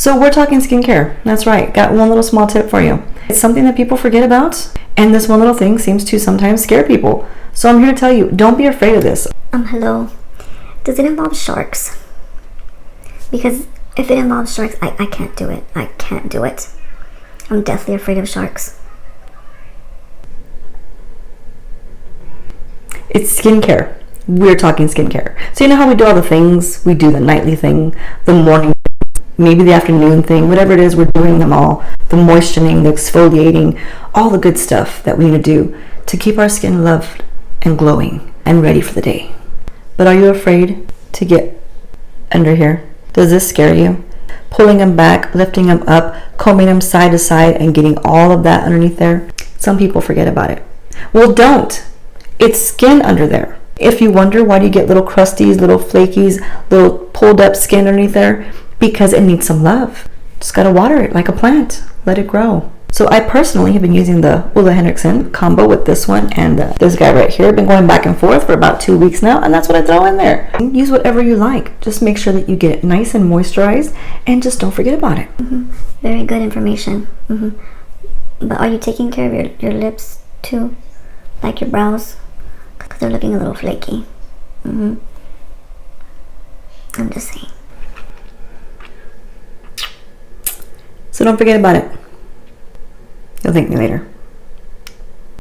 So we're talking skincare. That's right. Got one little small tip for you. It's something that people forget about, and this one little thing seems to sometimes scare people. So I'm here to tell you, don't be afraid of this. Hello. Does it involve sharks? Because if it involves sharks, I can't do it. I can't do it. I'm deathly afraid of sharks. It's skincare. We're talking skincare. So you know how we do all the things? We do the nightly thing, the morning, maybe the afternoon thing, whatever it is, we're doing them all. The moisturizing, the exfoliating, all the good stuff that we need to do to keep our skin loved and glowing and ready for the day. But are you afraid to get under here? Does this scare you? Pulling them back, lifting them up, combing them side to side, and getting all of that underneath there? Some people forget about it. Well, don't. It's skin under there. If you wonder why do you get little crusties, little flakies, little pulled up skin underneath there, because it needs some love. Just gotta water it like a plant. Let it grow. So I personally have been using the OLEHENRIKSEN combo with this one and this guy right here. I've been going back and forth for about 2 weeks now, and that's what I throw in there. Use whatever you like. Just make sure that you get it nice and moisturized, and just don't forget about it. Very good information. But are you taking care of your lips too? Like your brows? Because they're looking a little flaky. I'm just saying. So don't forget about it. You'll thank me later.